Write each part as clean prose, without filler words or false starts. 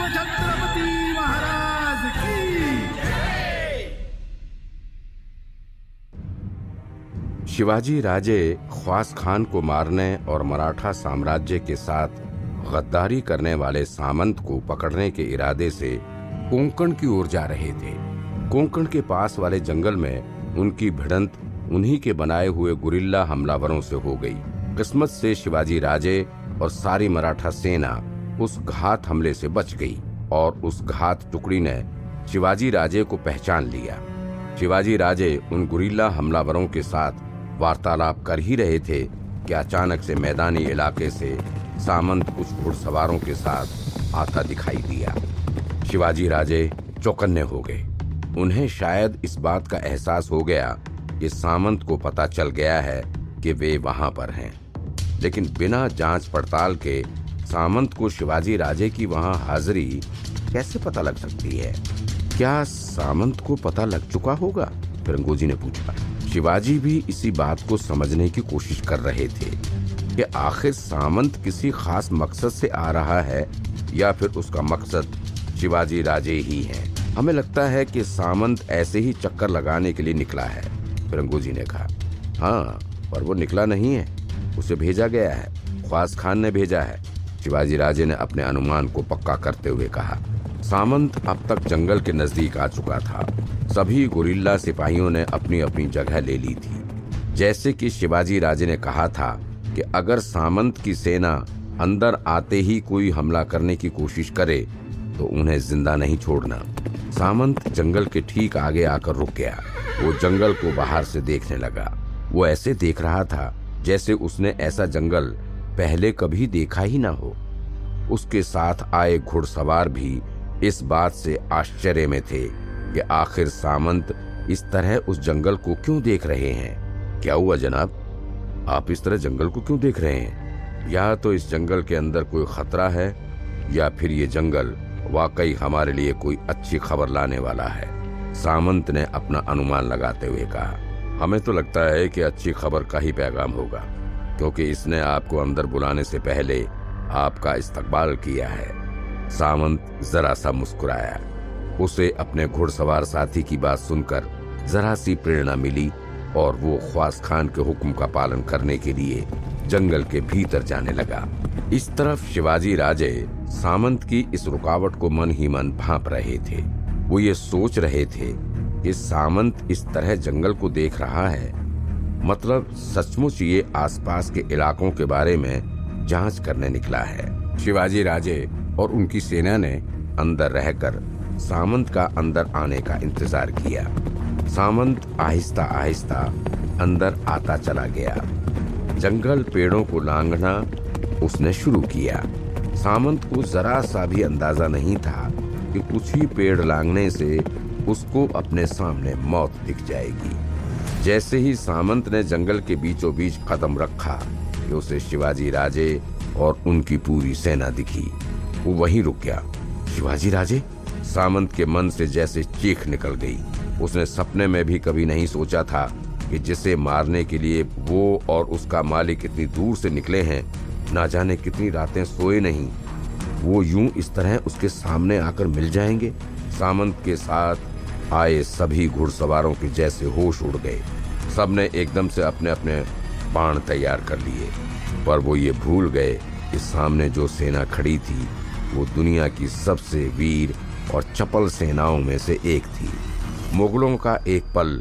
शिव छत्रपति महाराज की। शिवाजी राजे ख्वास खान को मारने और मराठा साम्राज्य के साथ गद्दारी करने वाले सामंत को पकड़ने के इरादे से कोंकण की ओर जा रहे थे। कोंकण के पास वाले जंगल में उनकी भिड़ंत उन्हीं के बनाए हुए गुरिल्ला हमलावरों से हो गई। किस्मत से शिवाजी राजे और सारी मराठा सेना उस घात हमले से बच गई और उस घात टुकड़ी ने शिवाजी राजे को पहचान लिया। शिवाजी राजे उन गुरिल्ला हमलावरों के साथ वार्तालाप कर ही रहे थे कि अचानक से मैदानी इलाके से सामंत कुछ घुड़सवारों के साथ आता दिखाई दिया। शिवाजी राजे चौकन्ने हो गए। उन्हें शायद इस बात का एहसास हो गया कि सामंत को पता चल गया है कि वे वहां पर हैं, लेकिन बिना जांच पड़ताल के सामंत को शिवाजी राजे की वहां हाजिरी कैसे पता लग सकती है? क्या सामंत को पता लग चुका होगा? फिरंगोजी ने पूछा। शिवाजी भी इसी बात को समझने की कोशिश कर रहे थे कि आखिर सामंत किसी खास मकसद से आ रहा है या फिर उसका मकसद शिवाजी राजे ही है। हमें लगता है कि सामंत ऐसे ही चक्कर लगाने के लिए निकला है, फिरंगोजी ने कहा। हाँ, पर वो निकला नहीं है, उसे भेजा गया है, ख्वास खान ने भेजा है, शिवाजी राजे ने अपने अनुमान को पक्का करते हुए कहा। सामंत अब तक जंगल के नजदीक आ चुका था। सभी गुरिल्ला सिपाहियों ने अपनी अपनी जगह ले ली थी। जैसे कि शिवाजी राजे ने कहा था कि अगर सामंत की सेना अंदर आते ही कोई हमला करने की कोशिश करे तो उन्हें जिंदा नहीं छोड़ना। सामंत जंगल के ठीक आगे आकर रुक गया। वो जंगल को बाहर से देखने लगा। वो ऐसे देख रहा था जैसे उसने ऐसा जंगल पहले कभी देखा ही ना हो। उसके साथ आए घुड़सवार भी इस बात से आश्चर्य में थे कि आखिर सामंत इस तरह उस जंगल को क्यों देख रहे हैं। क्या हुआ जनाब, आप इस तरह जंगल को क्यों देख रहे हैं? या तो इस जंगल के अंदर कोई खतरा है या फिर ये जंगल वाकई हमारे लिए कोई अच्छी खबर लाने वाला है, सामंत ने अपना अनुमान लगाते हुए कहा। हमें तो लगता है कि अच्छी खबर का ही पैगाम होगा, क्योंकि इसने आपको अंदर बुलाने से पहले आपका इस्तकबाल किया है। सामंत जरा सा मुस्कुराया। उसे अपने घुड़सवार साथी की बात सुनकर जरा सी प्रेरणा मिली और वो ख्वास खान के हुक्म का पालन करने के लिए जंगल के भीतर जाने लगा। इस तरफ शिवाजी राजे सामंत की इस रुकावट को मन ही मन भांप रहे थे। वो ये सोच रहे थे कि सामंत इस तरह जंगल को देख रहा है, मतलब सचमुच ये आसपास के इलाकों के बारे में जांच करने निकला है। शिवाजी राजे और उनकी सेना ने अंदर रहकर सामंत का अंदर आने का इंतजार किया। सामंत आहिस्ता आहिस्ता अंदर आता चला गया। जंगल पेड़ों को लांघना उसने शुरू किया। सामंत को जरा सा भी अंदाजा नहीं था कि कुछ ही पेड़ लांघने से उसको अपने सामने मौत दिख जाएगी। जैसे ही सामंत ने जंगल के बीचों बीच कदम रखा कि उसे शिवाजी राजे और उनकी पूरी सेना दिखी। वो वहीं रुक गया। शिवाजी राजे? सामंत के मन से जैसे चीख निकल गई। उसने सपने में भी कभी नहीं सोचा था कि जिसे मारने के लिए वो और उसका मालिक इतनी दूर से निकले हैं, ना जाने कितनी रातें सोए नहीं, वो यूं इस तरह उसके सामने आकर मिल जाएंगे। सामंत के साथ आए सभी घुड़सवारों के जैसे होश उड़ गए। सबने एकदम से अपने अपने बाण तैयार कर लिए, पर वो ये भूल गए कि सामने जो सेना खड़ी थी वो दुनिया की सबसे वीर और चपल सेनाओं में से एक थी। मुगलों का एक पल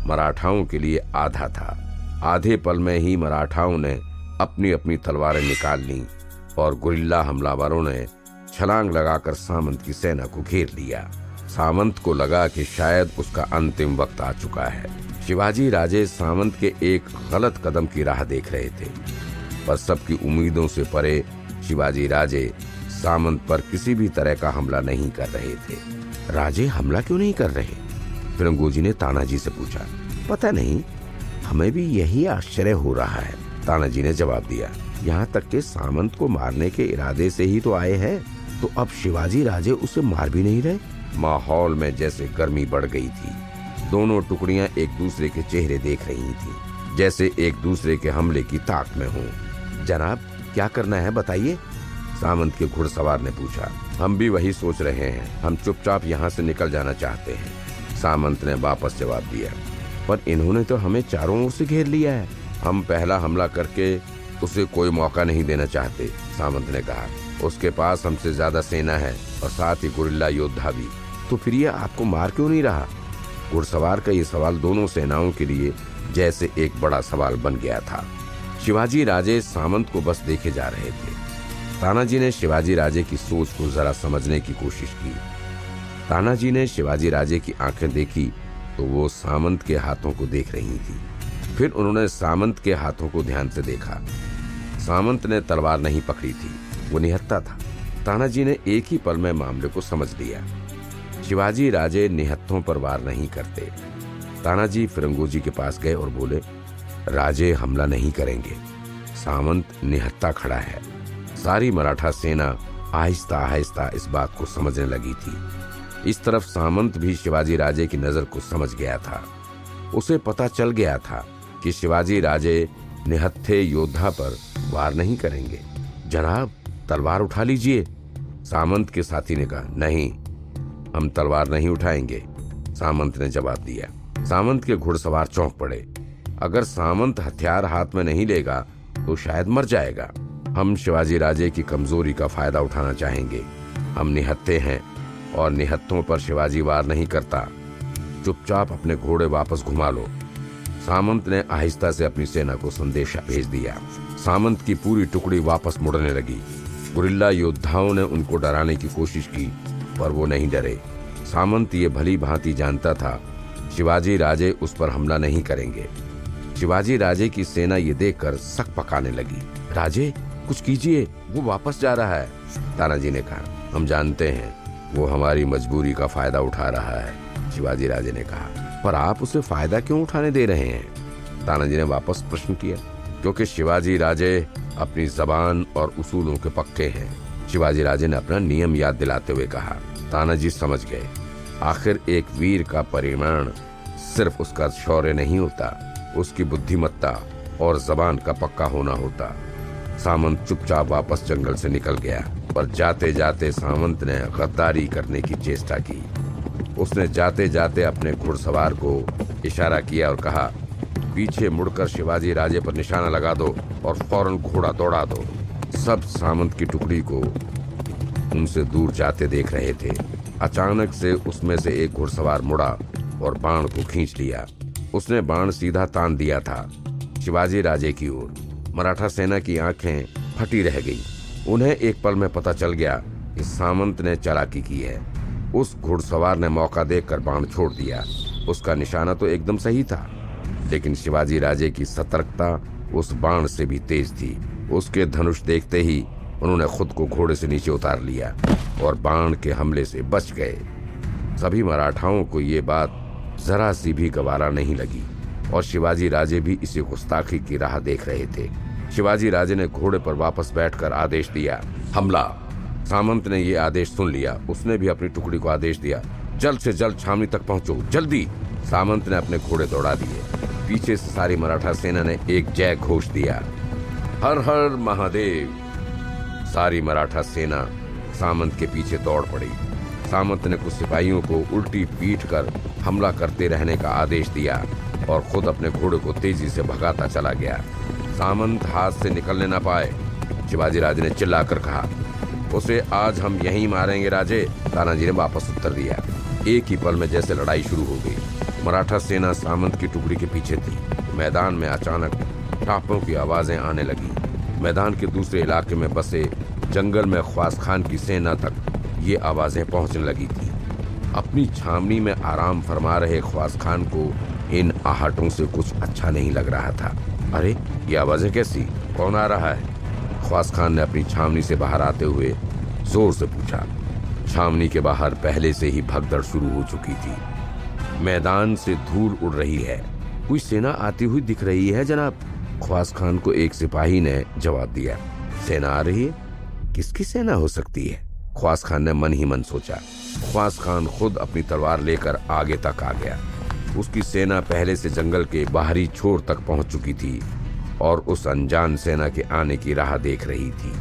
मराठाओं के लिए आधा था। आधे पल में ही मराठाओं ने अपनी अपनी तलवारें निकाल लीं और गुरिल्ला हमलावरों ने छलांग लगाकर सामंत की सेना को घेर लिया। सामंत को लगा कि शायद उसका अंतिम वक्त आ चुका है। शिवाजी राजे सामंत के एक गलत कदम की राह देख रहे थे, पर सबकी उम्मीदों से परे शिवाजी राजे सामंत पर किसी भी तरह का हमला नहीं कर रहे थे। राजे हमला क्यों नहीं कर रहे? फिरंगोजी ने तानाजी से पूछा। पता नहीं, हमें भी यही आश्चर्य हो रहा है, तानाजी ने जवाब दिया। यहाँ तक कि सामंत को मारने के इरादे से ही तो आए हैं, तो अब शिवाजी राजे उसे मार भी नहीं रहे। माहौल में जैसे गर्मी बढ़ गई थी। दोनों टुकड़ियां एक दूसरे के चेहरे देख रही थी, जैसे एक दूसरे के हमले की ताक में हों। जनाब, क्या करना है बताइए, सामंत के घुड़सवार ने पूछा। हम भी वही सोच रहे हैं, हम चुपचाप यहाँ से निकल जाना चाहते हैं, सामंत ने वापस जवाब दिया। पर इन्होंने तो हमें चारों ओर से घेर लिया है, हम पहला हमला करके उसे कोई मौका नहीं देना चाहते, सामंत ने कहा। उसके पास हमसे ज्यादा सेना है और साथ ही गुरिल्ला योद्धा भी, तो फिर ये आपको मार क्यों नहीं रहा? घुड़सवार का ये सवाल दोनों सेनाओं के लिए जैसे एक बड़ा सवाल बन गया था। शिवाजी राजे सामंत को बस देखे जा रहे थे। तानाजी ने शिवाजी राजे की सोच को जरा समझने की कोशिश की। तानाजी ने शिवाजी राजे की आंखें देखी तो वो सामंत के हाथों को देख रही थी। फिर उन्होंने सामंत के हाथों को ध्यान से देखा। सामंत ने तलवार नहीं पकड़ी थी, वो निहत्था था। तानाजी ने एक ही पल में मामले को समझ लिया। शिवाजी राजे निहत्थों पर वार नहीं करते। तानाजी फिरंगोजी के पास गए और बोले, राजे हमला नहीं करेंगे। सामंत निहत्था खड़ा है। सारी मराठा सेना आहिस्ता आहिस्ता इस बात को समझने लगी थी। इस तरफ सामंत भी शिवाजी राजे की नजर को समझ गया था। उसे पता चल गया था कि शिवाजी राजे निहत्थे योद्धा पर वार नहीं करेंगे। जनाब, तलवार उठा लीजिए, सामंत के साथी ने कहा। नहीं, हम तलवार नहीं उठाएंगे, सामंत ने जवाब दिया। सामंत के घुड़सवार चौंक पड़े। अगर सामंत हथियार हाथ में नहीं लेगा तो शायद मर जाएगा। हम शिवाजी राजे की कमजोरी का फायदा उठाना चाहेंगे। हम निहत्थे हैं और निहत्थों पर शिवाजी वार नहीं करता। चुपचाप अपने घोड़े वापस घुमा लो। सामंत ने आहिस्ता से अपनी सेना को संदेशा भेज दिया। सामंत की पूरी टुकड़ी वापस मुड़ने लगी। गुरिल्ला योद्धाओं ने उनको डराने की कोशिश की, पर वो नहीं डरे। सामंत ये भली भांति जानता था शिवाजी राजे उस पर हमला नहीं करेंगे। शिवाजी राजे की सेना ये देखकर सक पकाने लगी। राजे, कुछ कीजिए, वो वापस जा रहा है, तानाजी ने कहा। हम जानते हैं वो हमारी मजबूरी का फायदा उठा रहा है, शिवाजी राजे ने कहा। पर आप उसे फायदा क्यों उठाने दे रहे हैं? तानाजी ने वापस प्रश्न किया। क्योंकि शिवाजी राजे अपनी जबान और उसूलों के पक्के हैं, शिवाजी राजे ने अपना नियम याद दिलाते हुए कहा। तानाजी समझ गए। आखिर एक वीर का परिमाण सिर्फ उसका शौर्य नहीं होता, उसकी बुद्धिमत्ता और जबान का पक्का होना होता। सामंत चुपचाप वापस जंगल से निकल गया, पर जाते जाते सामंत ने गद्दारी करने की चेष्टा की। उसने जाते जाते अपने घुड़सवार को इशारा किया और कहा, पीछे मुड़कर शिवाजी राजे पर निशाना लगा दो और फौरन घोड़ा दौड़ा दो। सब सामंत की टुकड़ी को उनसे दूर जाते देख रहे थे। अचानक से उसमें से एक घुड़सवार मुड़ा और बाण को खींच लिया। उसने बाण सीधा तान दिया था शिवाजी राजे की ओर। मराठा सेना की आंखें फटी रह गई। उन्हें एक पल में पता चल गया कि सामंत ने चालाकी की है। उस घुड़सवार ने मौका देखकर बाण छोड़ दिया। उसका निशाना तो एकदम सही था, लेकिन शिवाजी राजे की सतर्कता उस बाण से भी तेज थी। उसके धनुष देखते ही उन्होंने खुद को घोड़े से नीचे उतार लिया और बाण के हमले से बच गए। सभी मराठाओं को ये बात जरा सी भी गवारा नहीं लगी और शिवाजी राजे भी इसी गुस्ताखी की राह देख रहे थे। शिवाजी राजे ने घोड़े पर वापस बैठकर आदेश दिया, हमला। सामंत ने ये आदेश सुन लिया। उसने भी अपनी टुकड़ी को आदेश दिया, जल्द से जल्द छावनी तक पहुंचो, जल्दी। सामंत ने अपने घोड़े दौड़ा दिए। पीछे से सारी मराठा सेना ने एक जय घोष दिया, हर हर महादेव। सारी मराठा सेना सामंत के पीछे दौड़ पड़ी। सामंत ने कुछ सिपाहियों को उल्टी पीट कर हमला करते रहने का आदेश दिया और खुद अपने घोड़े को तेजी से भगाता चला गया। सामंत हाथ से निकलने न पाए। शिवाजी राजे ने चिल्लाकर कहा, उसे आज हम यहीं मारेंगे राजे। तानाजी ने वापस उत्तर दिया। एक ही पल में जैसे लड़ाई शुरू हो गई। मराठा सेना सामंत की टुकड़ी के पीछे थी। मैदान में अचानक टापों की आवाजें आने लगी। मैदान के दूसरे इलाके में बसे जंगल में ख्वास खान की सेना तक ये आवाजें पहुंचने लगी थी। अपनी छावनी में आराम फरमा रहे ख्वास खान को इन आहटों से कुछ अच्छा नहीं लग रहा था। अरे, ये आवाजें कैसी? कौन आ रहा है? ख्वास खान ने अपनी छावनी से बाहर आते हुए जोर से पूछा। छावनी के बाहर पहले से ही भगदड़ शुरू हो चुकी थी। मैदान से धूल उड़ रही है। कोई सेना आती हुई दिख रही है जनाब, ख्वास खान को एक सिपाही ने जवाब दिया। सेना आ रही है? किसकी सेना हो सकती है? ख्वास खान ने मन ही मन सोचा। ख्वास खान खुद अपनी तलवार लेकर आगे तक आ गया। उसकी सेना पहले से जंगल के बाहरी छोर तक पहुंच चुकी थी और उस अनजान सेना के आने की राह देख रही थी।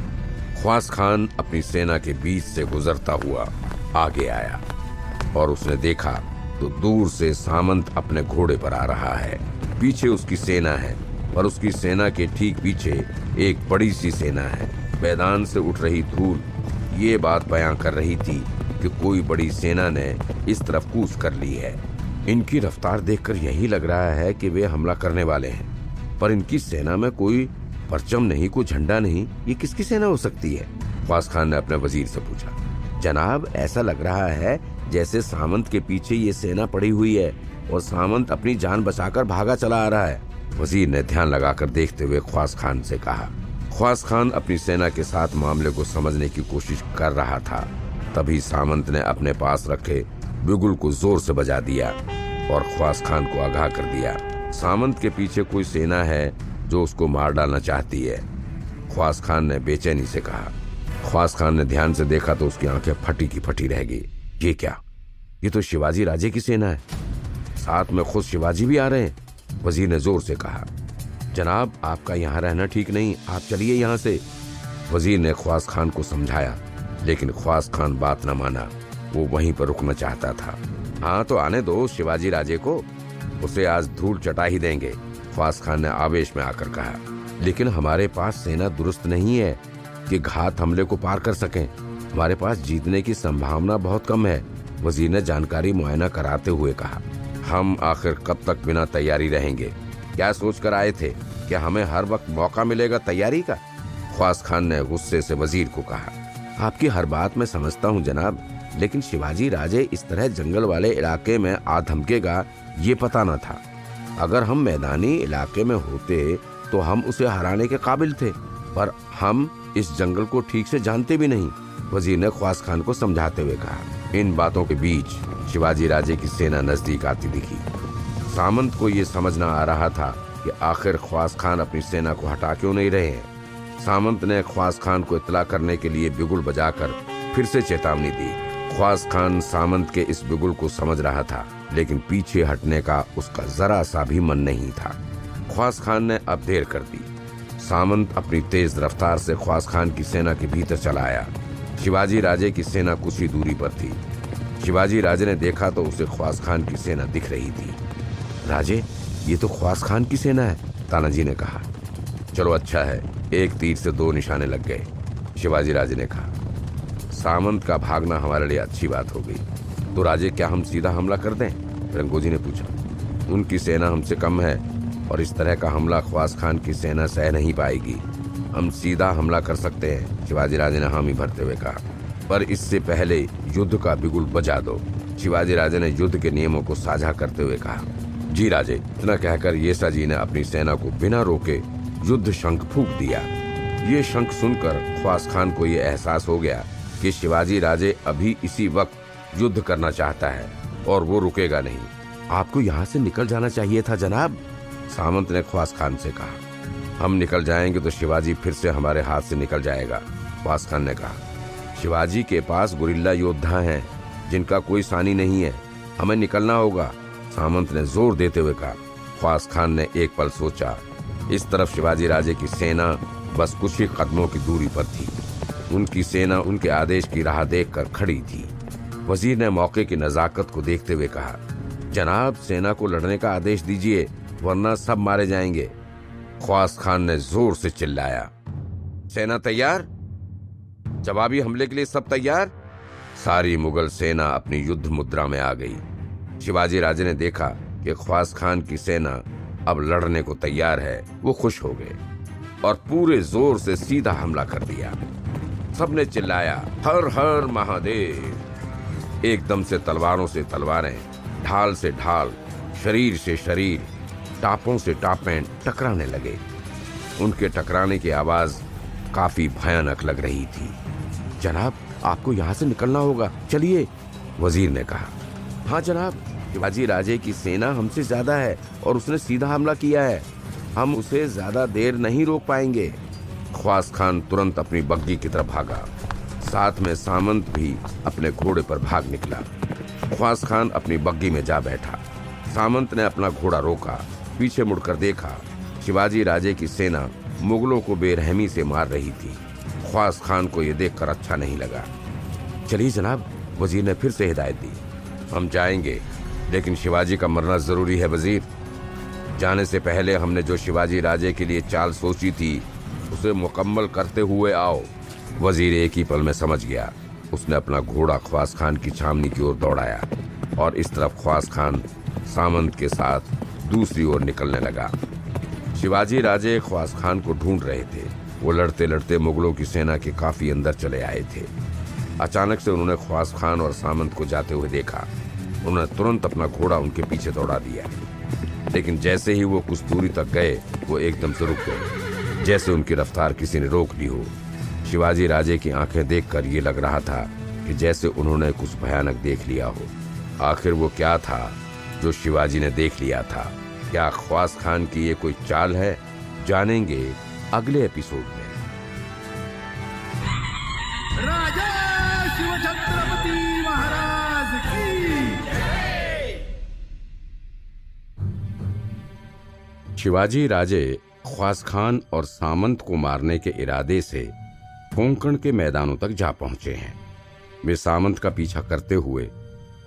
ख्वास खान अपनी सेना के बीच से गुजरता हुआ आगे आया और उसने देखा तो दूर से सामंत अपने घोड़े पर आ रहा है। पीछे उसकी सेना है और उसकी सेना के ठीक पीछे एक बड़ी सी सेना है। मैदान से उठ रही धूल ये बात बयां कर रही थी कि कोई बड़ी सेना ने इस तरफ कूच कर ली है। इनकी रफ्तार देखकर यही लग रहा है कि वे हमला करने वाले हैं, पर इनकी सेना में कोई परचम नहीं, कोई झंडा नहीं। ये किसकी सेना हो सकती है? ख्वास खान ने अपने वजीर से पूछा। जनाब, ऐसा लग रहा है जैसे सामंत के पीछे ये सेना पड़ी हुई है और सामंत अपनी जान बचाकर भागा चला आ रहा है। वजीर ने ध्यान लगाकर देखते हुए ख्वास खान से कहा। ख्वास खान अपनी सेना के साथ मामले को समझने की कोशिश कर रहा था। तभी सामंत ने अपने पास रखे बिगुल को जोर से बजा दिया और ख्वास खान को आगाह कर दिया, सामंत के पीछे कोई सेना है जो उसको मार डालना चाहती है। ख्वास खान ने बेचैनी से कहा। ख्वास खान ने ध्यान से देखा तो उसकी आंखें फटी की फटी रह गई। ये क्या? ये तो शिवाजी राजे की सेना है, साथ में खुद शिवाजी भी आ रहे हैं। वजीर ने जोर से कहा, जनाब, आपका यहाँ रहना ठीक नहीं, आप चलिए यहाँ से। वजीर ने ख्वास खान को समझाया, लेकिन ख्वास खान बात न माना। वो वहीं पर रुकना चाहता था। हाँ तो आने दो शिवाजी राजे को, उसे आज धूल चटा ही देंगे, ख्वास खान ने आवेश में आकर कहा। लेकिन हमारे पास सेना दुरुस्त नहीं है कि घात हमले को पार कर सकें। हमारे पास जीतने की संभावना बहुत कम है, वजीर ने जानकारी मुआयना कराते हुए कहा। हम आखिर कब तक बिना तैयारी रहेंगे? क्या सोचकर आए थे कि हमें हर वक्त मौका मिलेगा तैयारी का? ख्वास खान ने गुस्से से वजीर को कहा। आपकी हर बात मैं समझता हूँ जनाब, लेकिन शिवाजी राजे इस तरह जंगल वाले इलाके में आ धमकेगा ये पता न था। अगर हम मैदानी इलाके में होते तो हम उसे हराने के काबिल थे, पर हम इस जंगल को ठीक से जानते भी नहीं, वजीर ने ख्वास खान को समझाते हुए कहा। इन बातों के बीच शिवाजी राजे की सेना नजदीक आती दिखी। सामंत को ये समझना आ रहा था कि आखिर ख्वास खान अपनी सेना को हटा क्यों नहीं रहे हैं। सामंत ने ख्वास खान को इत्तला करने के लिए बिगुल बजाकर फिर से चेतावनी दी। ख्वास खान सामंत के इस बिगुल को समझ रहा था, लेकिन पीछे हटने का उसका जरा सा भी मन नहीं था। ख्वास खान ने अब देर कर दी। सामंत अपनी तेज रफ्तार से ख्वास खान की सेना के भीतर चला आया। शिवाजी राजे की सेना कुछ ही दूरी पर थी। शिवाजी राजे ने देखा तो उसे ख्वास खान की सेना दिख रही थी। राजे, ये तो ख्वास खान की सेना है, तानाजी ने कहा। चलो अच्छा है, एक तीर से दो निशाने लग गए, शिवाजी राजे ने कहा। सामंत का भागना हमारे लिए अच्छी बात हो गई। तो राजे, क्या हम सीधा हमला कर दें? रंगोजी ने पूछा। उनकी सेना हमसे कम है और इस तरह का हमला ख्वास खान की सेना सह नहीं पाएगी। हम सीधा हमला कर सकते हैं, शिवाजी राजे ने हामी भरते हुए कहा, पर इससे पहले युद्ध का बिगुल बजा दो। शिवाजी राजे ने युद्ध के नियमों को साझा करते हुए कहा। जी राजे, इतना कहकर येसा जी ने अपनी सेना को बिना रोके युद्ध शंख फूंक दिया। ये शंख सुनकर ख्वास खान को ये एहसास हो गया कि शिवाजी राजे अभी इसी वक्त युद्ध करना चाहता है और वो रुकेगा नहीं। आपको यहाँ से निकल जाना चाहिए था जनाब, सामंत ने ख्वास खान से कहा। हम निकल जाएंगे तो शिवाजी फिर से हमारे हाथ से निकल जाएगा, ख्वास खान ने कहा। शिवाजी के पास गुरिल्ला योद्धा हैं जिनका कोई सानी नहीं है, हमें निकलना होगा, सामंत ने जोर देते हुए कहा। ख्वास खान ने एक पल सोचा। इस तरफ शिवाजी राजे की सेना बस कुछ ही कदमों की दूरी पर थी। उनकी सेना उनके आदेश की राह देखकर खड़ी थी। वजीर ने मौके की नजाकत को देखते हुए कहा, जनाब, सेना को लड़ने का आदेश दीजिए वरना सब मारे जाएंगे। ख्वास खान ने जोर से चिल्लाया। सेना तैयार? जवाबी हमले के लिए सब तैयार? सारी मुगल सेना अपनी युद्ध मुद्रा में आ गई। शिवाजी राजे ने देखा कि ख्वास खान की सेना अब लड़ने को तैयार है। वो खुश हो गए और पूरे जोर से सीधा हमला कर दिया। सबने चिल्लाया, हर हर महादेव। एकदम से तलवारों से तलवारें, ढाल से ढाल, शरीर से शरीर, टापों से टापें टकराने लगे। उनके टकराने की आवाज काफी भयानक लग रही थी। जनाब, आपको यहाँ से निकलना होगा, चलिए, वजीर ने कहा। हाँ जनाब, शिवाजी राजे की सेना हमसे ज्यादा है और उसने सीधा हमला किया है, हम उसे ज्यादा देर नहीं रोक पाएंगे। ख्वास खान तुरंत अपनी बग्गी की तरफ भागा। साथ में सामंत भी अपने घोड़े पर भाग निकला। ख्वास खान अपनी बग्गी में जा बैठा। सामंत ने अपना घोड़ा रोका, पीछे मुड़कर देखा। शिवाजी राजे की सेना मुगलों को बेरहमी से मार रही थी। ख्वास खान को यह देखकर अच्छा नहीं लगा। चलिए जनाब, वजीर ने फिर से हिदायत दी। हम जाएंगे, लेकिन शिवाजी का मरना जरूरी है वजीर। जाने से पहले हमने जो शिवाजी राजे के लिए चाल सोची थी उसे मुकम्मल करते हुए आओ। वजीर एक ही पल में समझ गया। उसने अपना घोड़ा ख्वास खान की छावनी की ओर दौड़ाया और इस तरफ ख्वास खान सामंत के साथ दूसरी ओर निकलने लगा। शिवाजी राजे ख्वास खान को ढूंढ रहे थे। वो लड़ते लड़ते मुगलों की सेना के काफी अंदर चले आए थे। अचानक से उन्होंने ख्वास खान और सामंत को जाते हुए देखा। उन्होंने तुरंत अपना घोड़ा उनके पीछे दौड़ा दिया, लेकिन जैसे ही वो कुछ दूरी तक गए वो एकदम से रुक गए, जैसे उनकी रफ्तार किसी ने रोक ली हो। शिवाजी राजे की आंखें देखकर ये लग रहा था कि जैसे उन्होंने कुछ भयानक देख लिया हो। आखिर वो क्या था जो शिवाजी ने देख लिया था? क्या ख्वास खान की ये कोई चाल है? जानेंगे अगले एपिसोड में। राजा शिवछत्रपति महाराज की। शिवाजी राजे ख्वास खान और सामंत को मारने के इरादे से कोंकण के मैदानों तक जा पहुंचे हैं। वे सामंत का पीछा करते हुए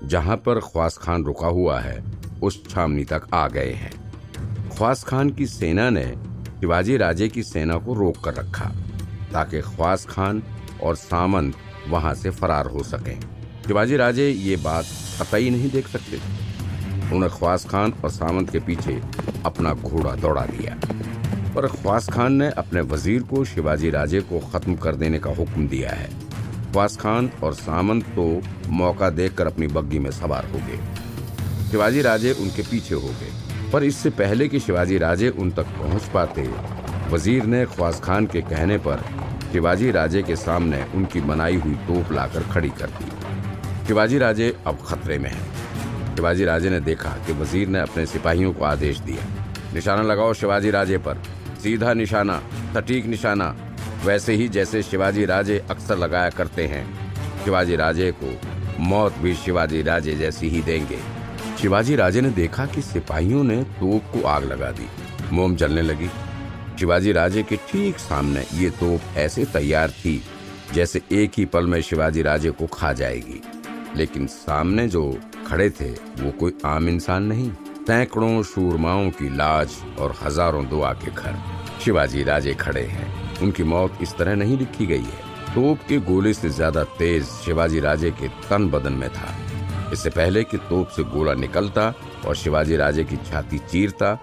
जहां पर ख्वास खान रुका हुआ है उस छावनी तक आ गए हैं। ख्वास खान की सेना ने शिवाजी राजे की सेना को रोक कर रखा ताकि ख्वास खान और सामंत वहां से फरार हो सकें। शिवाजी राजे ये बात कतई नहीं देख सकते। उन्होंने ख्वास खान और सामंत के पीछे अपना घोड़ा दौड़ा दिया, पर ख्वास खान ने अपने वजीर को शिवाजी राजे को खत्म कर देने का हुक्म दिया है। ख्वास खान और सामंत तो मौका देखकर अपनी बग्गी में सवार हो गए। शिवाजी राजे उनके पीछे हो गए, पर इससे पहले कि शिवाजी राजे उन तक पहुंच पाते, वजीर ने ख्वास खान के कहने पर शिवाजी राजे के सामने उनकी बनाई हुई तोप लाकर खड़ी कर दी। शिवाजी राजे अब खतरे में हैं। शिवाजी राजे ने देखा कि वजीर ने अपने सिपाहियों को आदेश दिया, निशाना लगाओ शिवाजी राजे पर, सीधा निशाना, सटीक निशाना, वैसे ही जैसे शिवाजी राजे अक्सर लगाया करते हैं। शिवाजी राजे को मौत भी शिवाजी राजे जैसी ही देंगे। शिवाजी राजे ने देखा कि सिपाहियों ने तोप को आग लगा दी। मोम जलने लगी। शिवाजी राजे के ठीक सामने ये तोप ऐसे तैयार थी जैसे एक ही पल में शिवाजी राजे को खा जाएगी। लेकिन सामने जो खड़े थे वो कोई आम इंसान नहीं, सैकड़ों शूरमाओं की लाज और हजारों दुआ के घर। शिवाजी राजे खड़े हैं। उनकी मौत इस तरह नहीं लिखी गई है। तोप के गोले से ज्यादा तेज शिवाजी राजे के तन बदन में था। इससे पहले कि तोप से गोला निकलता और शिवाजी राजे की छाती चीरता,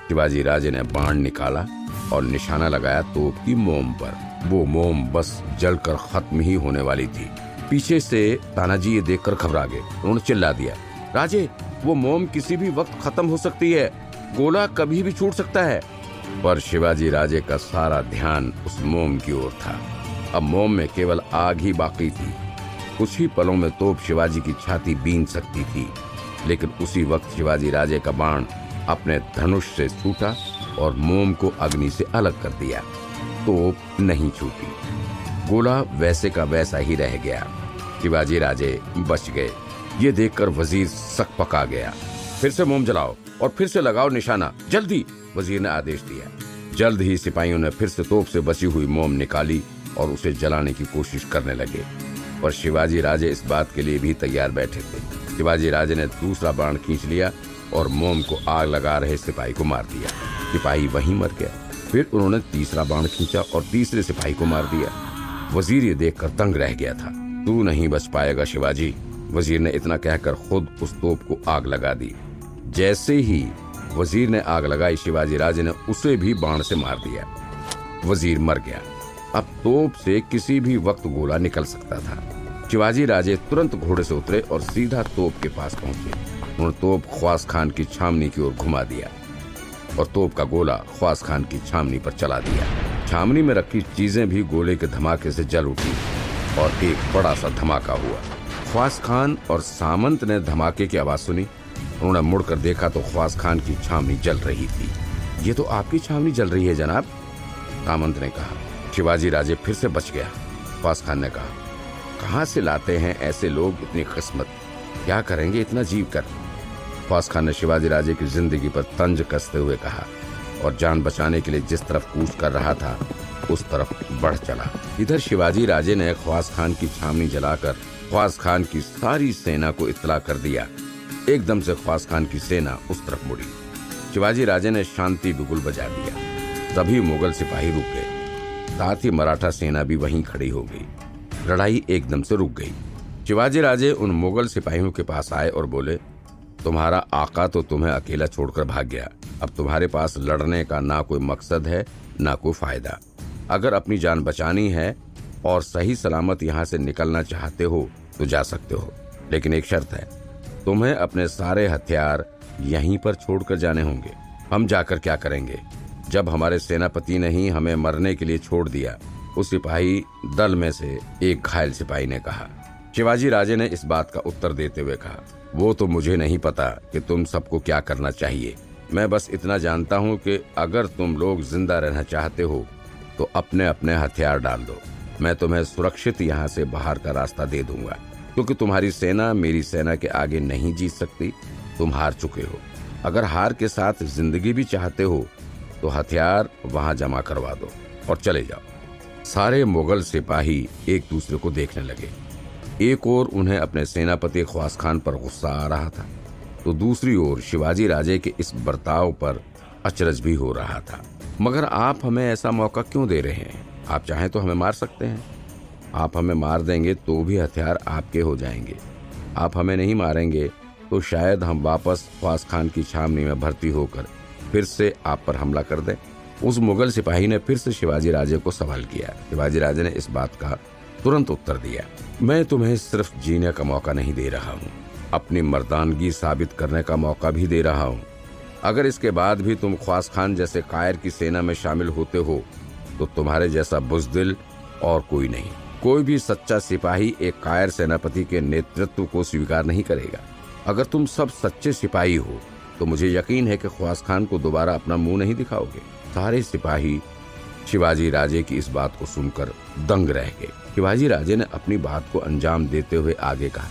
शिवाजी राजे ने बाण निकाला और निशाना लगाया तोप की मोम पर। वो मोम बस जलकर खत्म ही होने वाली थी। पीछे से तानाजी ये देखकर घबरा गए। उन्होंने चिल्ला दिया, राजे, वो मोम किसी भी वक्त खत्म हो सकती है, गोला कभी भी छूट सकता है। पर शिवाजी राजे का सारा ध्यान उस मोम की ओर था। अब मोम में केवल आग ही बाकी थी। कुछ ही पलों में तोप शिवाजी की छाती बीन सकती थी, लेकिन उसी वक्त शिवाजी राजे का बाण अपने धनुष से छूटा और मोम को अग्नि से अलग कर दिया। तोप नहीं छूटी, गोला वैसे का वैसा ही रह गया। शिवाजी राजे बच गए। ये देखकर वजीर सकपका गया। फिर से मोम जलाओ और फिर से लगाओ निशाना, जल्दी, वजीर ने आदेश दिया। जल्द ही सिपाहियों ने फिर से तोप से बची हुई मोम निकाली और उसे जलाने की कोशिश करने लगे, पर शिवाजी राजे इस बात के लिए भी तैयार बैठे थे। शिवाजी राजे ने दूसरा बाण खींच लिया और मोम को आग लगा रहे सिपाही को मार दिया। सिपाही वहीं मर गया। फिर उन्होंने तीसरा बाण खींचा और तीसरे सिपाही को मार दिया। वजीर ये देखकर दंग रह गया था। तू नहीं बच पाएगा शिवाजी, वजीर ने इतना कहकर खुद उस तोप को आग लगा दी। जैसे ही वजीर ने आग लगाई, शिवाजी राजे ने उसे भी बाण से मार दिया। वजीर मर गया। अब तोप से किसी भी वक्त गोला निकल सकता था। शिवाजी राजे तुरंत घोड़े से उतरे और सीधा तोप के पास पहुंचे। उन्होंने तोप ख्वास खान की छावनी की ओर घुमा दिया और तोप का गोला ख्वास खान की छावनी पर चला दिया। छावनी में रखी चीजें भी गोले के धमाके से जल उठी और एक बड़ा सा धमाका हुआ। ख्वास खान और सामंत ने धमाके की आवाज सुनी। उन्होंने मुड़कर देखा तो ख्वास खान की छावनी जल रही थी। ये तो आपकी छावनी जल रही है जनाब, सामंत ने कहा। शिवाजी राजे फिर से बच गया। ख्वास खान ने कहा, कहाँ से लाते हैं ऐसे लोग इतनी किस्मत, क्या करेंगे इतना जीव कर। ख्वास खान ने शिवाजी राजे की जिंदगी पर तंज कसते हुए कहा और जान बचाने के लिए जिस तरफ कूच कर रहा था उस तरफ बढ़ चला। इधर शिवाजी राजे ने ख्वास खान की छावनी जलाकर ख्वास खान की सारी सेना को इत्तला कर दिया। एकदम से ख्वास खान की सेना उस तरफ मुड़ी। शिवाजी राजे ने शांति बिगुल बजा दिया। तभी मुगल सिपाही रुक गए, साथ ही मराठा सेना भी वहीं खड़ी हो गई। लड़ाई एकदम से रुक गई। शिवाजी राजे उन मुगल सिपाहियों के पास आए और बोले, तुम्हारा आका तो तुम्हें अकेला छोड़कर भाग गया। अब तुम्हारे पास लड़ने का ना कोई मकसद है ना कोई फायदा। अगर अपनी जान बचानी है और सही सलामत यहाँ से निकलना चाहते हो तो जा सकते हो, लेकिन एक शर्त है, तुम्हें अपने सारे हथियार यहीं पर छोड़कर जाने होंगे। हम जाकर क्या करेंगे जब हमारे सेनापति ने ही हमें मरने के लिए छोड़ दिया? उस सिपाही दल में से एक घायल सिपाही ने कहा। शिवाजी राजे ने इस बात का उत्तर देते हुए कहा, वो तो मुझे नहीं पता कि तुम सबको क्या करना चाहिए। मैं बस इतना जानता हूँ कि अगर तुम लोग जिंदा रहना चाहते हो तो अपने अपने हथियार डाल दो। मैं तुम्हें सुरक्षित यहाँ से बाहर का रास्ता दे दूंगा, क्योंकि तुम्हारी सेना मेरी सेना के आगे नहीं जीत सकती। तुम हार चुके हो। अगर हार के साथ जिंदगी भी चाहते हो तो हथियार वहां जमा करवा दो और चले जाओ। सारे मुगल सिपाही एक दूसरे को देखने लगे। एक ओर उन्हें अपने सेनापति ख्वास खान पर गुस्सा आ रहा था, तो दूसरी ओर शिवाजी राजे के इस बर्ताव पर अचरज भी हो रहा था। मगर आप हमें ऐसा मौका क्यों दे रहे हैं? आप चाहें तो हमें मार सकते हैं। आप हमें मार देंगे तो भी हथियार आपके हो जाएंगे। आप हमें नहीं मारेंगे तो शायद हम वापस ख्वास खान की छावनी में भर्ती होकर फिर से आप पर हमला कर दें। उस मुगल सिपाही ने फिर से शिवाजी राजे को सवाल किया। शिवाजी राजे ने इस बात का तुरंत उत्तर दिया, मैं तुम्हें सिर्फ जीने का मौका नहीं दे रहा हूँ, अपनी मर्दानगी साबित करने का मौका भी दे रहा हूँ। अगर इसके बाद भी तुम ख्वास खान जैसे कायर की सेना में शामिल होते हो तो तुम्हारे जैसा बुज़दिल और कोई नहीं। कोई भी सच्चा सिपाही एक कायर सेनापति के नेतृत्व को स्वीकार नहीं करेगा। अगर तुम सब सच्चे सिपाही हो तो मुझे यकीन है कि ख्वास खान को दोबारा अपना मुंह नहीं दिखाओगे। सारे सिपाही शिवाजी राजे की इस बात को सुनकर दंग रह गए। शिवाजी राजे ने अपनी बात को अंजाम देते हुए आगे कहा,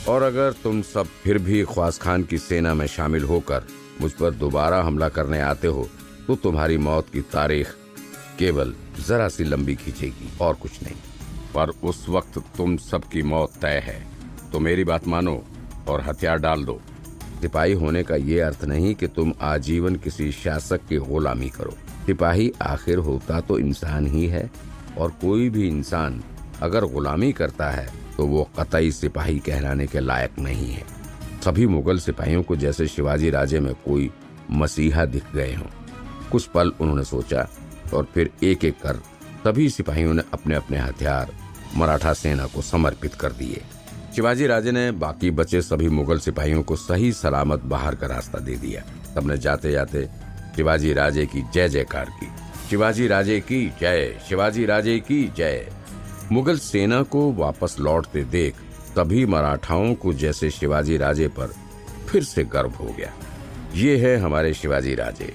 और अगर तुम सब फिर भी ख्वास खान की सेना में शामिल होकर मुझ पर दोबारा हमला करने आते हो तो तुम्हारी मौत की तारीख केवल जरा सी लंबी खींचेगी और कुछ नहीं। पर उस वक्त तुम सबकी मौत तय है। तो मेरी बात मानो और हथियार डाल दो। सिपाही होने का ये अर्थ नहीं कि तुम आजीवन किसी शासक की गुलामी करो। सिपाही आखिर होता तो इंसान ही है, और कोई भी इंसान अगर गुलामी करता है तो वो कतई सिपाही कहलाने के लायक नहीं है। सभी मुगल सिपाहियों को जैसे शिवाजी राजे में कोई मसीहा दिख गए हों। कुछ पल उन्होंने सोचा और फिर एक एक कर सभी सिपाहियों ने अपने अपने हथियार मराठा सेना को समर्पित कर दिए। शिवाजी राजे ने बाकी बचे सभी मुगल सिपाहियों को सही सलामत बाहर का रास्ता दे दिया। सबने जाते जाते शिवाजी राजे की जय जयकार की। शिवाजी राजे की जय, शिवाजी राजे की जय। मुगल सेना को वापस लौटते देख सभी मराठाओं को जैसे शिवाजी राजे पर फिर से गर्व हो गया। ये है हमारे शिवाजी राजे,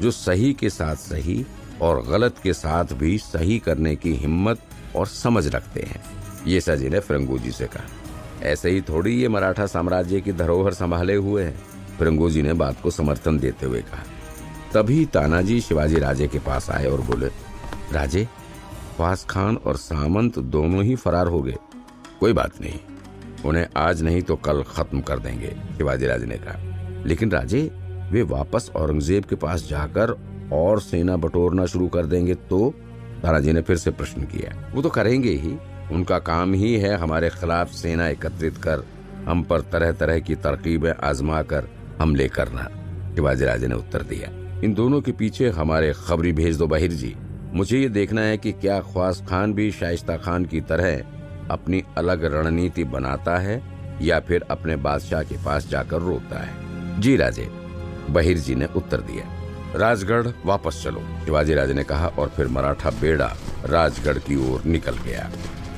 जो सही के साथ सही और गलत के साथ भी सही करने की हिम्मत और समझ रखते हैं। ये सजी ने फिरंगोजी से कहा। ऐसे ही थोड़ी ये मराठा साम्राज्य की धरोहर संभाले हुए हैं। फिरंगोजी ने बात को समर्थन देते हुए कहा। तभी तानाजी शिवाजी राजे के पास आए और बोले, राजे, ख्वास खान और सामंत दोनों ही फरार हो गए। कोई बात नहीं, उन्हें आज नहीं तो कल खत्म कर देंगे, शिवाजी राजे ने कहा। लेकिन राजे, वे वापस औरंगजेब के पास जाकर और सेना बटोरना शुरू कर देंगे तो? तानाजी ने फिर से प्रश्न किया। वो तो करेंगे ही, उनका काम ही है हमारे खिलाफ सेना एकत्रित कर हम पर तरह तरह की तरकीबें आजमा कर हमले करना, शिवाजी राजे ने उत्तर दिया। इन दोनों के पीछे हमारे खबरी भेज दो बहिर जी। मुझे ये देखना है कि क्या ख्वास खान भी शाइस्ता खान की तरह अपनी अलग रणनीति बनाता है या फिर अपने बादशाह के पास जाकर रोता है। जी राजे, बहिर जी ने उत्तर दिया। राजगढ़ वापस चलो, शिवाजी राजे ने कहा, और फिर मराठा बेड़ा राजगढ़ की ओर निकल गया।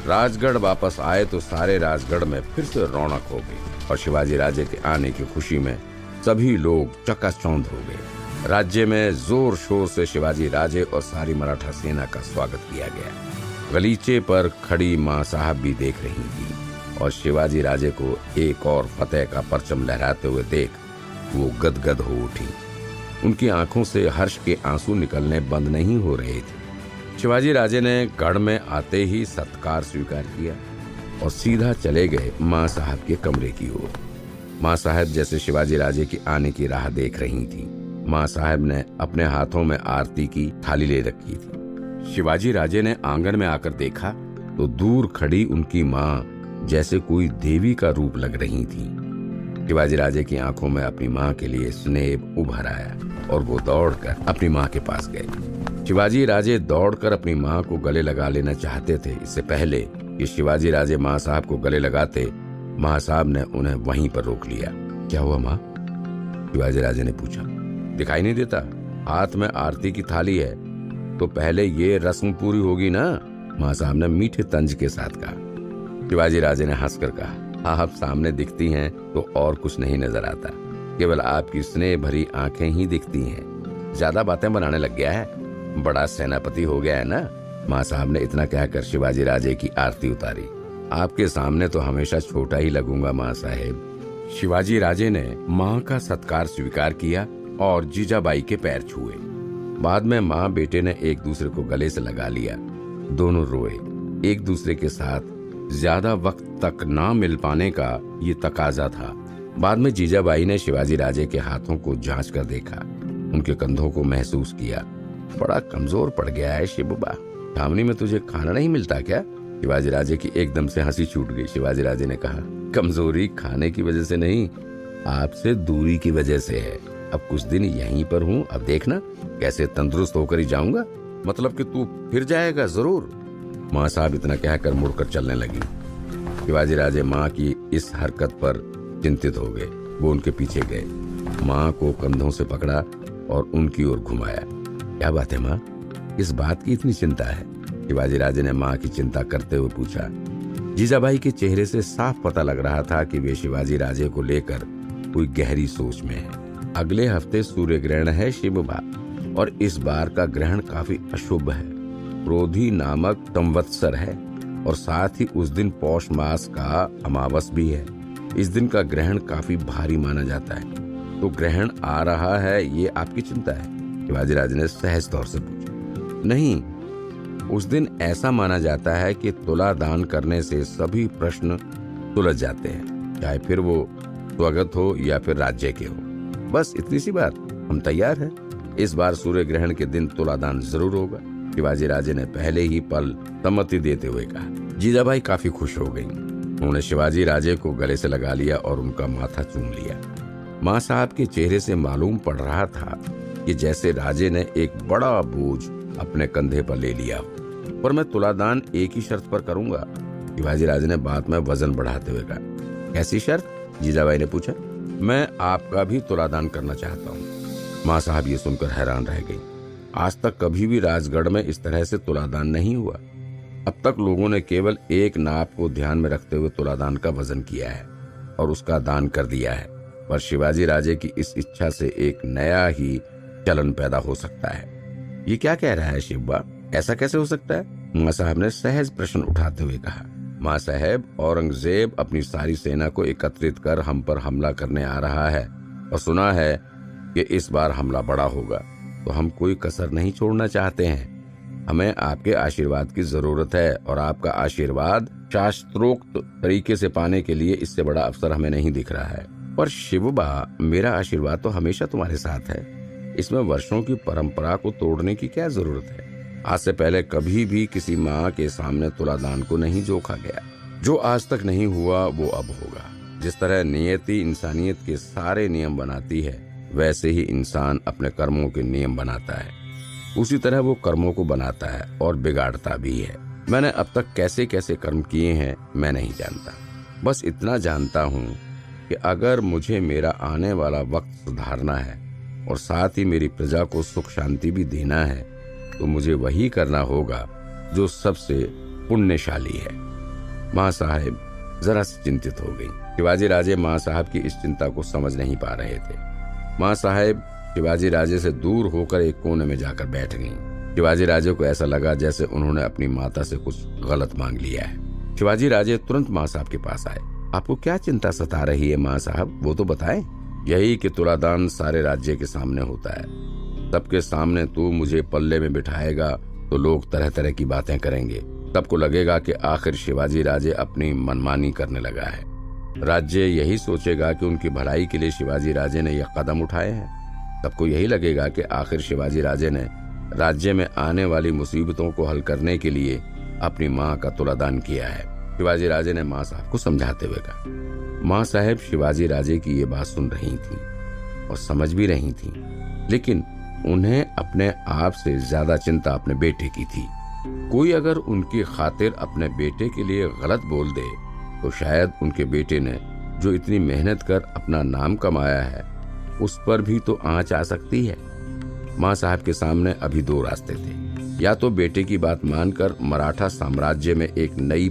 राजगढ़ वापस आए तो सारे राजगढ़ में फिर से रौनक हो गई और शिवाजी राजे के आने की खुशी में सभी लोग चकाचौंध हो गए। राज्य में जोर शोर से शिवाजी राजे और सारी मराठा सेना का स्वागत किया गया। गलीचे पर खड़ी माँ साहब भी देख रही थी और शिवाजी राजे को एक और फतेह का परचम लहराते हुए देख वो गदगद हो उठी। उनकी आंखों से हर्ष के आंसू निकलने बंद नहीं हो रहे थे। शिवाजी राजे ने गढ़ में आते ही सत्कार स्वीकार किया और सीधा चले गए माँ साहब के कमरे की ओर। माँ साहब जैसे शिवाजी राजे की आने की राह देख रही थी। माँ साहब ने अपने हाथों में आरती की थाली ले रखी थी। शिवाजी राजे ने आंगन में आकर देखा तो दूर खड़ी उनकी माँ जैसे कोई देवी का रूप लग रही थी। शिवाजी राजे की आंखों में अपनी माँ के लिए स्नेह उभर आया और वो दौड़कर अपनी माँ के पास गए। शिवाजी राजे दौड़कर अपनी माँ को गले लगा लेना चाहते थे। इससे पहले कि शिवाजी राजे माँ साहब को गले लगाते, माँ साहब ने उन्हें वहीं पर रोक लिया। क्या हुआ माँ? शिवाजी राजे ने पूछा। दिखाई नहीं देता? हाथ में आरती की थाली है तो पहले ये रस्म पूरी होगी ना, माँ साहब ने मीठे तंज के साथ कहा। शिवाजी राजे ने हंसकर कहा, आप सामने दिखती हैं तो और कुछ नहीं नजर आता, केवल आपकी स्नेह भरी आंखें ही दिखती हैं। ज्यादा बातें बनाने लग गया है, बड़ा सेनापति हो गया है ना। माँ साहब ने इतना कहकर शिवाजी राजे की आरती उतारी। आपके सामने तो हमेशा छोटा ही लगूंगा माँ साहेब। शिवाजी राजे ने माँ का सत्कार स्वीकार किया और जीजाबाई के पैर छुए। बाद में माँ बेटे ने एक दूसरे को गले से लगा लिया। दोनों रोए। एक दूसरे के साथ ज्यादा वक्त तक ना मिल पाने का ये तकाजा था। बाद में जीजाबाई ने शिवाजी राजे के हाथों को जांच कर देखा, उनके कंधों को महसूस किया। बड़ा कमजोर पड़ गया है शिबुबा, छावनी में तुझे खाना नहीं मिलता क्या? शिवाजी राजे की एकदम से हंसी छूट गई। शिवाजी राजे ने कहा, कमजोरी खाने की वजह से नहीं, आपसे दूरी की वजह से है। अब कुछ दिन यहीं पर हूँ, अब देखना कैसे तंदुरुस्त होकर ही जाऊंगा। मतलब कि तू फिर जाएगा जरूर? माँ साहब इतना कहकर मुड़कर चलने लगी। शिवाजी राजे माँ की इस हरकत पर चिंतित हो गए। वो उनके पीछे गए, माँ को कंधों से पकड़ा और उनकी ओर घुमाया। क्या बात है माँ, इस बात की इतनी चिंता है? शिवाजी राजे ने माँ की चिंता करते हुए पूछा। जीजाबाई के चेहरे से साफ पता लग रहा था कि वे शिवाजी राजे को लेकर कोई गहरी सोच में है। अगले हफ्ते सूर्य ग्रहण है शिबुबा, और इस बार का ग्रहण काफी अशुभ है। क्रोधी नामक संवत्सर है और साथ ही उस दिन पौष मास का अमावस भी है। इस दिन का ग्रहण काफी भारी माना जाता है। तो ग्रहण आ रहा है, ये आपकी चिंता है? शिवाजी राजे ने सहज तौर से पूछा। नहीं, उस दिन ऐसा माना जाता है कि तुला दान करने से सभी प्रश्न सुलझ जाते हैं, चाहे फिर वो स्वगत हो या फिर राज्य के हो। बस इतनी सी बात, हम तैयार हैं। इस बार सूर्य ग्रहण के दिन तुला दान जरूर होगा। शिवाजी राजे ने पहले ही पल सम्मति देते हुए कहा। जीजाबाई काफी खुश हो गईं। उन्होंने शिवाजी राजे को गले से लगा लिया और उनका माथा चूम लिया। माँ साहब के चेहरे से मालूम पड़ रहा था कि जैसे राजे ने एक बड़ा बोझ अपने कंधे पर ले लिया हो। पर मैं तुलादान एक ही शर्त पर करूंगा, शिवाजी राजे ने बात में वजन बढ़ाते हुए कहा। कैसी शर्त? जीजाबाई ने पूछा। मैं आपका भी तुलादान करना चाहता हूँ। माँ साहब ये सुनकर हैरान रह गई। आज तक कभी भी राजगढ़ में इस तरह से तुलादान नहीं हुआ। अब तक लोगों ने केवल एक नाप को ध्यान में रखते हुए तुलादान का वजन किया है और उसका दान कर दिया है। पर शिवाजी राजे की इस इच्छा से एक नया ही चलन पैदा हो सकता है। ये क्या कह रहा है शिवबा, ऐसा कैसे हो सकता है? माँ साहब ने सहज प्रश्न उठाते हुए कहा। माँ साहब, औरंगजेब अपनी सारी सेना को एकत्रित कर हम पर हमला करने आ रहा है और सुना है कि इस बार हमला बड़ा होगा, तो हम कोई कसर नहीं छोड़ना चाहते हैं। हमें आपके आशीर्वाद की जरूरत है और आपका आशीर्वाद शास्त्रोक्त तरीके से पाने के लिए इससे बड़ा अवसर हमें नहीं दिख रहा है। पर शिवबा, मेरा आशीर्वाद तो हमेशा तुम्हारे साथ है। इसमें वर्षों की परंपरा को तोड़ने की क्या जरूरत है? आज से पहले कभी भी किसी माँ के सामने तुलादान को नहीं जोखा गया। जो आज तक नहीं हुआ वो अब होगा। जिस तरह नियति इंसानियत के सारे नियम बनाती है, वैसे ही इंसान अपने कर्मों के नियम बनाता है। उसी तरह वो कर्मों को बनाता है और बिगाड़ता भी है। मैंने अब तक कैसे कैसे कर्म किए हैं मैं नहीं जानता। बस इतना जानता हूँ कि अगर मुझे मेरा आने वाला वक्त सुधारना है और साथ ही मेरी प्रजा को सुख शांति भी देना है, तो मुझे वही करना होगा जो सबसे पुण्यशाली है। माँ साहब जरा चिंतित हो गई। शिवाजी राजे माँ साहब की इस चिंता को समझ नहीं पा रहे थे। माँ साहब शिवाजी राजे से दूर होकर एक कोने में जाकर बैठ गईं। शिवाजी राजे को ऐसा लगा जैसे उन्होंने अपनी माता से कुछ गलत मांग लिया है। शिवाजी राजे तुरंत माँ साहब के पास आए। आपको क्या चिंता सता रही है माँ साहब, वो तो बताएं। यही कि तुलादान सारे राज्य के सामने होता है। सबके सामने तू मुझे पल्ले में बिठाएगा तो लोग तरह तरह की बातें करेंगे। सबको लगेगा कि आखिर शिवाजी राजे अपनी मनमानी करने लगा है। राज्य यही सोचेगा कि उनकी भलाई के लिए शिवाजी राजे ने यह कदम उठाए हैं। सबको यही लगेगा कि आखिर शिवाजी राजे ने राज्य में आने वाली मुसीबतों को हल करने के लिए अपनी माँ का तुलादान किया है। शिवाजी राजे ने माँ साहब को समझाते हुए कहा। माँ साहब शिवाजी राजे की ये बात सुन रही थी और समझ भी रही थी, लेकिन उन्हें अपने आप से ज्यादा चिंता अपने बेटे की थी। कोई अगर उनकी खातिर अपने बेटे के लिए गलत बोल दे तो शायद उनके बेटे ने जो इतनी मेहनत कर अपना नाम कमाया है उस पर भी तो आंच आ सकती है। माँ साहब के सामने अभी दो रास्ते थे। या तो बेटे की बात मानकर मराठा साम्राज्य में एक नई